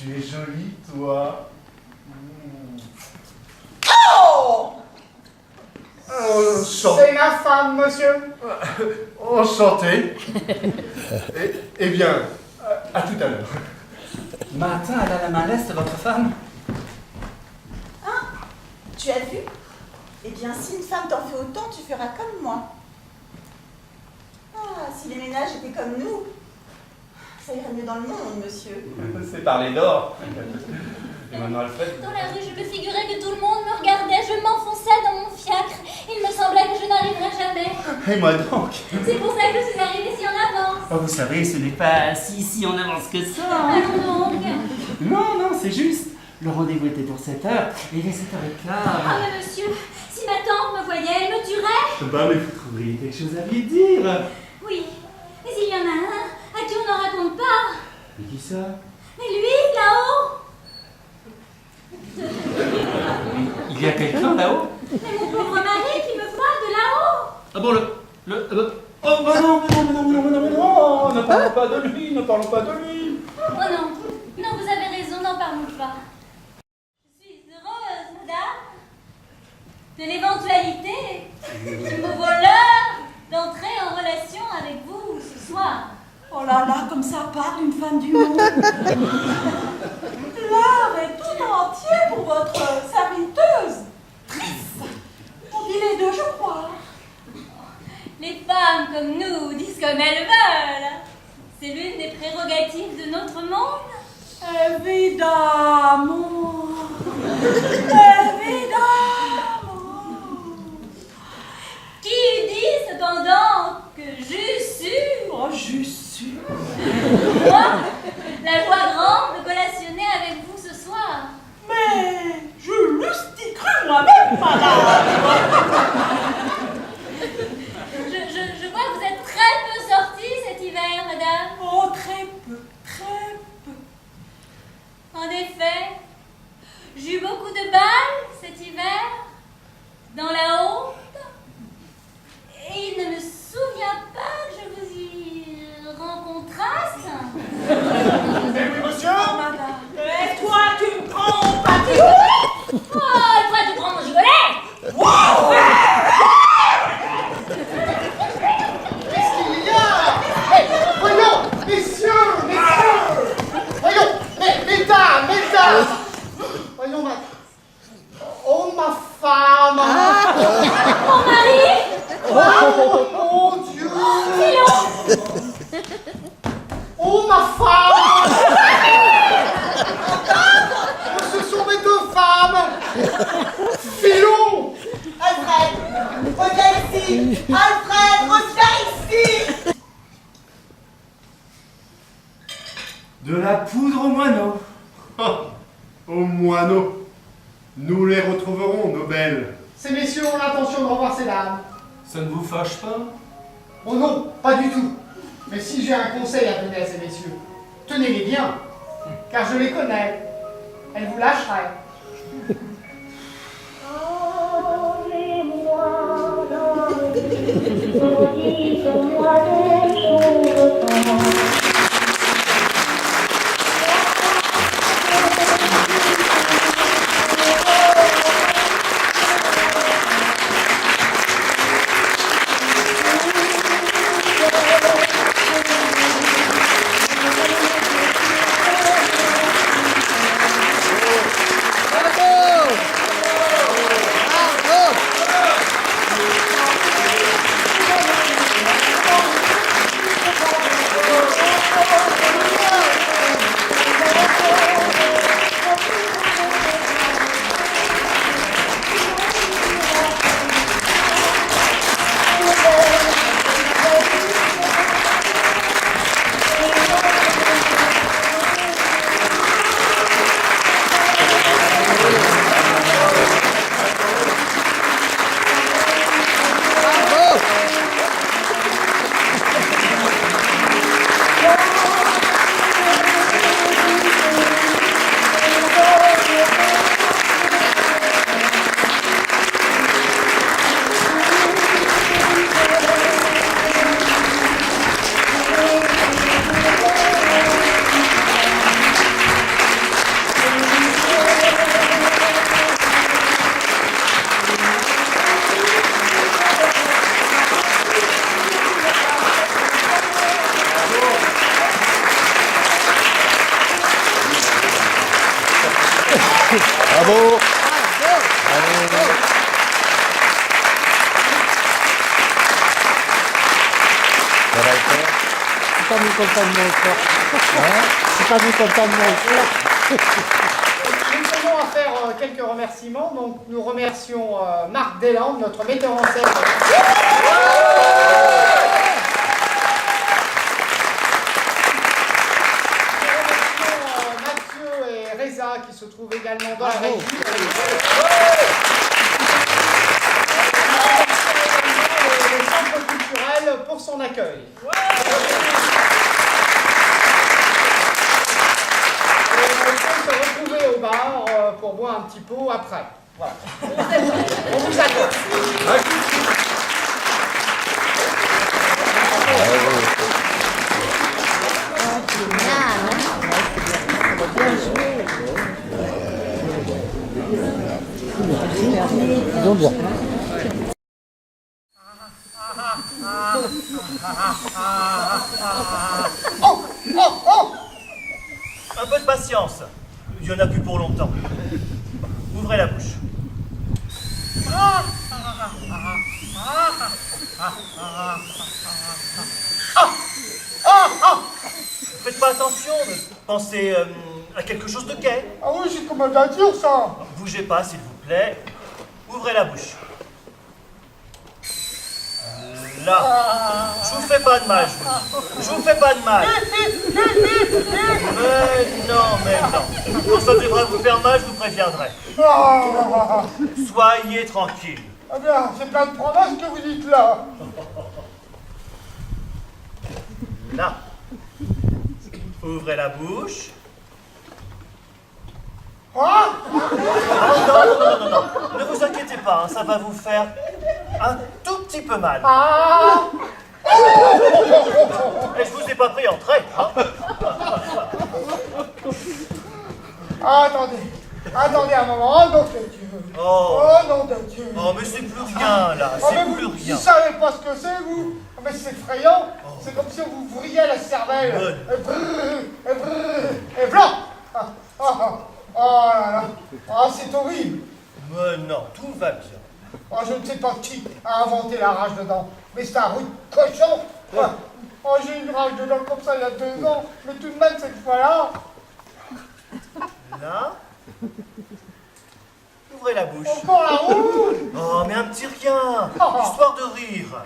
Tu es jolie, toi. Oh! C'est ma femme, monsieur. Enchanté. Eh bien, à tout à l'heure. Martin, elle a la main leste, votre femme? Hein? Tu as vu? Eh bien, si une femme t'en fait autant, tu feras comme moi. Ah, si les ménages étaient comme nous, ça irait mieux dans le monde, monsieur. C'est parler d'or. Et maintenant, Alfred? Dans la rue, je me figurais que tout le monde me regardait, je m'enfonçais dans mon fiacre. Il me semblait que je n'arriverais jamais. Et moi donc? C'est pour ça que je suis arrivée si en avance. Oh, vous savez, ce n'est pas si en avance que ça. Allons donc. Non, c'est juste. Le rendez-vous était pour 7 heures, et il est 7h15. Ah mais monsieur, si ma tante me voyait, elle me tuerait. Bah, mais vous trouveriez quelque chose à lui dire. Oui, mais il y en a un à qui on n'en raconte pas. Mais qui ça? Mais lui, là-haut. Il y a quelqu'un là-haut? Mais mon pauvre mari qui me voit de là-haut. Ah bon, oh, bah non, ne parlons pas de lui, ne parlons pas de lui. Oh non, non, vous avez raison, n'en parlons pas. Je suis heureuse, madame, de l'éventualité qui me vaut l'heure d'entrer en relation avec vous ce soir. Oh là là, comme ça parle une femme du monde. L'heure est tout entier pour votre serviteuse. Trice. On dit les deux, je crois. Les femmes comme nous disent comme elles veulent. C'est l'une des prérogatives de notre monde. Évidemment. Évidemment. Qui dit cependant que j'eusse eu, Oh, juste sûr. moi, la joie grande de collationner avec vous ce soir. Mais je l'eusse y cru moi-même, madame. Je vois que vous êtes très peu sortis cet hiver, madame. Oh, très peu, très peu. En effet, j'ai eu beaucoup de balles cet hiver, dans la honte, et il ne me souvient pas que je vous y rencontrasse. Eh oui, monsieur? Oh, madame. Et toi, tu me prends pas tes Oh, toi, tu prends mon gigolet! Qu'est-ce qu'il y a? Hey, voyons, messieurs. Voyons, mesdames. Voyons, oh, ma femme. Mon mari! Oh, mon Dieu. Oh, ma femme. Oh, ce sont mes deux femmes. Philon. Alfred, reviens ici. Alfred, reviens ici. De la poudre au moineau. Au moineau. Nous les retrouverons, nos belles. Ces messieurs ont l'intention de revoir ces dames. Ça ne vous fâche pas? Oh non, pas du tout. Mais si j'ai un conseil à donner à ces messieurs, tenez-les bien, car je les connais. Elles vous lâcheraient. Bravo. Ça va le faire. C'est pas mis comme ça de mon C'est pas mis comme ça de mon Nous tenons à faire quelques remerciements. Donc, nous remercions Marc Deslandes, notre metteur en scène. Qui se trouve également dans la régie. Le centre culturel pour son accueil. Et on peut se retrouver au bar pour boire un petit pot après. Voilà. On vous attend. Un peu de patience. Il n'y en a plus pour longtemps. Ouvrez la bouche. Faites pas attention, pensez à quelque chose de gai. Ah oui, c'est comme un nature, ça. Bougez pas, s'il vous plaît. Ouvrez la bouche. Là. Je vous fais pas de mal, je vous fais pas de mal. Mais non. Quand ça devrait vous faire mal, je vous préviendrai. Soyez tranquille. Ah bien, c'est plein de promesses que vous dites là. Là. Ouvrez la bouche. Quoi? Non. Ne vous inquiétez pas, hein, ça va vous faire un tout petit peu mal. Et je vous ai pas pris en trait. Hein. Attendez un moment, oh, donc Dieu. Oh non de Dieu. Oh, mais c'est plus rien là, c'est plus rien. Vous savez pas ce que c'est, vous? Mais c'est effrayant. C'est comme si on vous vrillait la cervelle. Et blanc. Oh là là. Oh, c'est horrible. Mais non, tout va bien. Oh, je ne sais pas qui a inventé la rage dedans. Mais c'est un rude cochon. Oh, j'ai eu une rage dedans comme ça il y a 2 ans. Mais tout de même, cette fois-là. Là. Ouvrez la bouche. Encore la roue. Oh, mais un petit rien. Histoire de rire.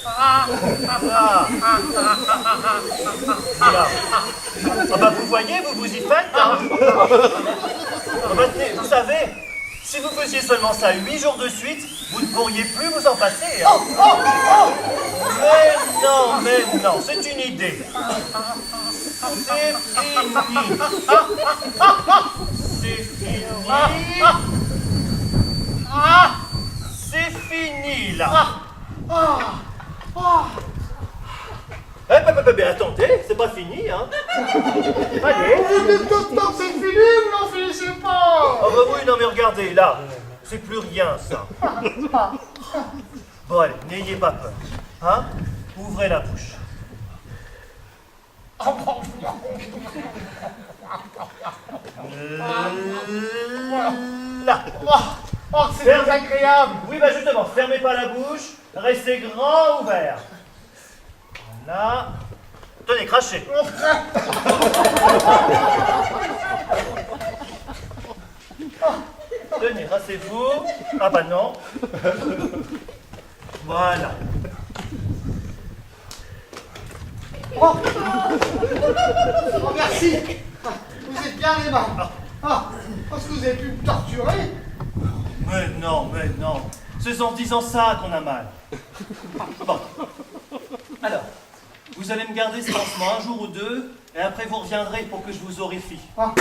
Là. Ah bah vous voyez, vous y faites, hein. Ah bah, vous savez, si vous faisiez seulement ça 8 jours de suite, vous ne pourriez plus vous en passer. Hein. Mais non, c'est une idée. C'est fini. C'est fini. C'est fini, là. Mais attendez, c'est pas fini, hein. Allez. Mais tout le temps c'est fini, vous n'en finissez pas. Oh bah oui, non mais regardez, là, c'est plus rien, ça. Bon allez, n'ayez pas peur. Hein? Ouvrez la bouche. Là. Oh, c'est désagréable. Oui, bah justement, fermez pas la bouche, restez grand ouvert. Là. Tenez, crachez. Tenez, rassez-vous. Ah bah non. Voilà. Oh, merci. Vous êtes bien aimable. Parce que vous avez pu me torturer. Mais non. C'est en disant ça qu'on a mal. Bon. Alors, vous allez me garder ce pansement 1 jour ou 2, et après vous reviendrez pour que je vous horrifie. Ah.